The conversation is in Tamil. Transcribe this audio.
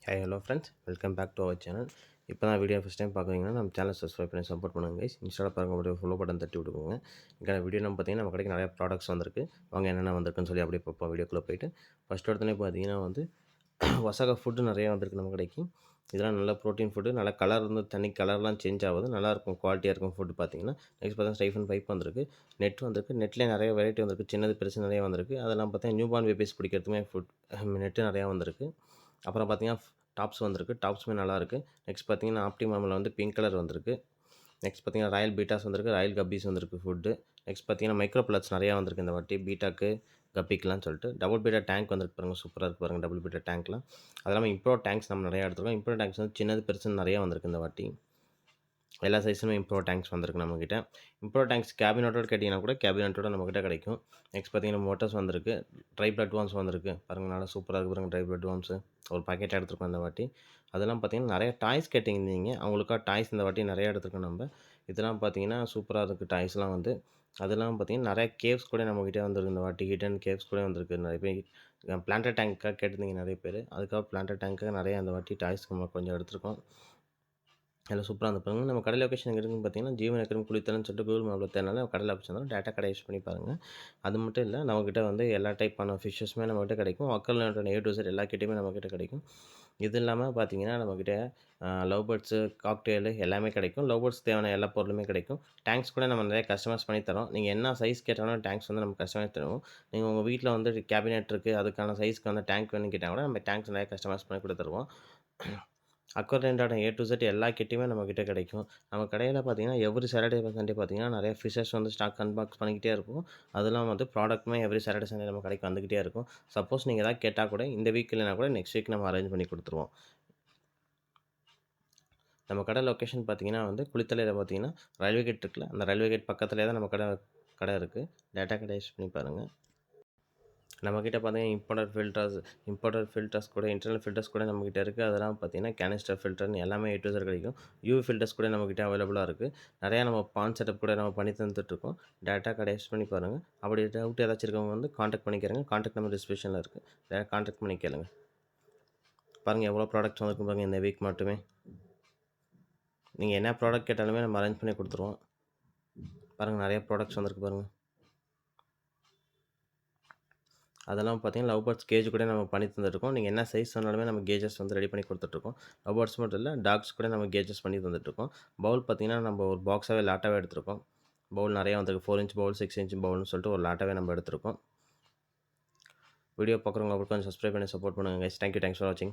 Hi hello friends, welcome back to our channel. இப்போ தான் வீடியோ ஃபஸ்ட் டைம் பார்க்குறீங்கன்னா நம்ம சேனல் சப்ஸ்கிரைப் பண்ணி சப்போர்ட் பண்ணுங்கள் கைஸ். இன்ஸ்டாவில் பாருங்கள், அப்படியே ஃபாலோ பட்டன் தட்டி விட்டுக்கோங்க. இங்கே வீடியோ நம்ம பார்த்தீங்கன்னா நம்ம கடைக்கு நிறைய ப்ராடக்ட்ஸ் வந்திருக்கு. வாங்க என்னென்ன வந்திருக்குன்னு சொல்லி அப்படியே பார்ப்போம். வீடியோக்குள்ளே போயிட்டு ஃபஸ்ட் இடத்துலேயே பார்த்தீங்கன்னா வந்து வசக ஃபுட்டு நிறையா வந்திருக்கு நம்ம கடைக்கு. இதெல்லாம் நல்ல ப்ரோட்டீன் ஃபுட்டு, நல்ல கலர் வந்து தனி கலர்லாம் சேஞ்ச் ஆகுது, நல்லாயிருக்கும், குவாலிட்டியாக இருக்கும் ஃபுட்டு பார்த்தீங்கன்னா. நெக்ஸ்ட் பார்த்தீங்கன்னா ஸ்டைஃபன் பைப் வந்திருக்கு, நெட் வந்திருக்கு, நெட்லேயே நிறைய வெரைட்டி வந்திருக்கு, சின்னது பெருசு நிறைய வந்திருக்கு. அதெல்லாம் பார்த்தீங்கன்னா நியூ பார்ன் பேபிஸ் பிடிக்கிறதுக்குமே ஃபுட் நெட்டு நிறையா வந்திருக்கு. அப்புறம் பார்த்தீங்கன்னா டாப்ஸ் வந்திருக்கு, டாப்ஸுமே நல்லாயிருக்கு. நெக்ஸ்ட் பார்த்தீங்கன்னா ஆப்டிமாமில் வந்து பிங்க் கலர் வந்திருக்கு. நெக்ஸ்ட் பார்த்தீங்கன்னா ராயல் பீட்டாஸ் வந்திருக்கு, ராயல் கப்பீஸ் வந்திருக்கு ஃபுட்டு. நெக்ஸ்ட் பார்த்தீங்கன்னா மைக்ரோ பிளட்ஸ் நிறையா வந்திருக்கு இந்த வாட்டி, பீட்டாக்கு கப்பிக்கலாம்னு சொல்லிட்டு. டபுள் பீட்டா டேங்க் வந்திருக்கு பாருங்கள், சூப்பராக இருக்குது பாருங்கள் டபுள் பீட்டா டேங்க்லாம். அது இல்லாமல் இம்ப்ரோட் டேங்க்ஸ் நம்ம நிறையா எடுத்துருக்கோம். இம்ப்ரோட் டேங்க்ஸ் வந்து சின்னது பெருசுன்னு நிறையா வந்திருக்கு இந்த வாட்டி. எல்லா சைஸுமே இம்ப்ரோட் டேங்க்ஸ் வந்திருக்கு நம்மக்கிட்ட. இம்ப்ரோட் டேங்க்ஸ் கேபினட்டோட கேட்டிங்கன்னா கூட கேபினட்டோட நம்மக்கிட்ட கிடைக்கும். நெக்ஸ்ட் பார்த்தீங்கன்னா மோட்டர்ஸ் வந்திருக்கு, ட்ரை பிளட் வார்ம்ஸ் வந்திருக்கு பாருங்கள், நல்லா சூப்பராக இருக்குது பாருங்கள் ட்ரை பிளட் வார்ம்ஸு. ஒரு பாக்கெட் எடுத்துருக்கோம் இந்த வாட்டி. அதெல்லாம் பார்த்தீங்கன்னா நிறைய டாய்ஸ் கேட்டிருந்தீங்க, அவங்களுக்காக டாய்ஸ் இந்த வாட்டி நிறையா எடுத்துருக்கோம் நம்ம. இதெல்லாம் பார்த்தீங்கன்னா சூப்பராக இருக்குது டாய்ஸ்லாம் வந்து. அதெல்லாம் பார்த்தீங்கன்னா நிறைய கேவ்ஸ் கூட நம்மக்கிட்ட வந்திருக்கு இந்த வாட்டி, ஹிடன் கேவ்ஸ் கூட வந்திருக்கு. நிறைய பேர் பிளான்டர் டேங்க்காக கேட்டிருந்தீங்க நிறைய பேர், அதுக்காக பிளான்டர் டேங்க்காக நிறைய அந்த வாட்டி டாய்ஸ் நம்ம கொஞ்சம் எடுத்துருக்கோம். எல்லாம் சூப்பராக இருந்துப்பாங்க. நம்ம கடை லொக்கேஷன் எங்கே இருக்குன்னு பார்த்தீங்கன்னா, ஜீவன் அக்ரம் குளித்தலன்னு சொல்லிட்டு கூகுள் மேப்பில் தேடினாலே கடை லொக்கேஷன் வரும். டேட்டா கடை யூஸ் பண்ணி பாருங்கள். அது மட்டும் இல்லை, நம்மக்கிட்ட வந்து எல்லா டைப்பான ஃபிஷ்ஷஸுமே நம்மக்கிட்ட கிடைக்கும். அக்கல்நாட்டோட A to Z எல்லா கிட்டேயுமே நம்மக்கிட்ட கிடைக்கும். இது இல்லாமல் பார்த்தீங்கன்னா நம்மக்கிட்ட லவ் பேர்ட்ஸு, காக்டெயிலு எல்லாமே கிடைக்கும். லவ் பேர்ட்ஸ் தேவையான எல்லா பொருளுமே கிடைக்கும். டேங்க்ஸ் கூட நம்ம நிறைய கஸ்டமைஸ் பண்ணி தரோம். நீங்கள் என்ன சைஸ் கேட்டாலும் டேங்க்ஸ் வந்து நம்ம கஸ்டமைஸ் தருவோம். நீங்கள் உங்கள் வீட்டில் வந்து கேபினெட் இருக்குது, அதுக்கான சைஸ்க்கு வந்து டேங்க் வேணும்னு கேட்டால் கூட நம்ம டேங்க்ஸ் நிறைய கஸ்டமைஸ் பண்ணி கூட தருவோம். அக்வாரியண்டோட A to Z எல்லா கிட்டையுமே நம்மக்கிட்ட கிடைக்கும். நம்ம கடையில் பார்த்தீங்கன்னா எவ்ரி சாட்டர்டே சண்டே பார்த்தீங்கன்னா நிறைய ஃபிஷ்ஷஸ் வந்து ஸ்டாக் அன்பாக்ஸ் பண்ணிக்கிட்டே இருப்போம். அதெல்லாம் வந்து ப்ராடக்ட்டுமே எவ்ரி சாட்டர்டே சண்டே நம்ம கடைக்கு வந்துக்கிட்டே இருக்கும். சப்போஸ் நீங்கள் எதாவது கேட்டால் கூட இந்த வீக் இல்லைனா கூட நெக்ஸ்ட் வீக் நம்ம அரேஞ்ச் பண்ணி கொடுத்துருவோம். நம்ம கடை லொக்கேஷன் பார்த்தீங்கன்னா வந்து குளித்தலையில் பார்த்தீங்கன்னா ரயில்வே கேட் இருக்குல்ல, அந்த ரயில்வே கேட் பக்கத்துலேயே தான் நம்ம கடை இருக்குது. டேட்டா கடை யூஸ் பண்ணி பாருங்கள். நம்மக்கிட்ட பார்த்தீங்கன்னா இம்போர்ட்டட் ஃபில்டர்ஸ் கூட இன்டர்னல் ஃபில்டர்ஸ் கூட நம்மக்கிட்ட இருக்குது. அதெல்லாம் பார்த்தீங்கன்னா கேனிஸ்டர் ஃபில்டர்னு எல்லாமே A to Z கிடைக்கும். UV ஃபில்டர்ஸ் கூட நம்மக்கிட்ட அவைலபிளாக இருக்குது. நிறையா நம்ம பான் செட்டப் கூட நம்ம பண்ணி தந்துட்டுருக்கோம். டேரெக்டாக கடை யூஸ் பண்ணி பாருங்கள். அப்படி டவுட் ஏதாச்சும் இருக்கவங்க வந்து காண்டாக்ட் பண்ணிக்கிறங்க. காண்டாக்ட் நம்பர் டிஸ்கிரிப்ஷனில் இருக்குது. டேரெக்டாக காண்டாக்ட் பண்ணி கேளுங்க. பாருங்கள் எவ்வளோ ப்ராடக்ட்ஸ் வந்திருக்கு பாருங்கள் இந்த வீக் மட்டுமே. நீங்கள் என்ன ப்ராடக்ட் கேட்டாலுமே நம்ம அரேஞ்ச் பண்ணி கொடுத்துருவோம். பாருங்கள் நிறைய ப்ராடக்ட்ஸ் வந்திருக்கு பாருங்கள். அதெல்லாம் பார்த்தீங்கன்னா லவ் பேர்ட்ஸ் கேஜ் கூட நம்ம பண்ணி தந்துட்டுருக்கோம். நீங்கள் என்ன சைஸ் சொன்னாலுமே நம்ம கேஜஸ் வந்து ரெடி பண்ணி கொடுத்துட்ருக்கோம். லவ் பேர்ட்ஸ் மட்டும் இல்லை, டாக்ஸ் கூட நம்ம கேஜஸ் பண்ணி தந்துட்டுருக்கோம். பவுல் பார்த்தீங்கன்னா நம்ம ஒரு பாக்ஸாகவே லாட்டாகவே எடுத்துருக்கோம். பவுல் நிறையா வந்திருக்கு, 4 inch பவுல், 6 inch பவுல்னு சொல்லிட்டு ஒரு லாட்டாகவே நம்ம எடுத்துருக்கோம். வீடியோ பார்க்குறவங்க கொஞ்சம் சப்ஸ்கிரைப் பண்ணி சப்போர்ட் பண்ணுங்கள் கைஸ். தேங்க்யூ, தேங்க்ஸ் ஃபார் வாட்சிங்.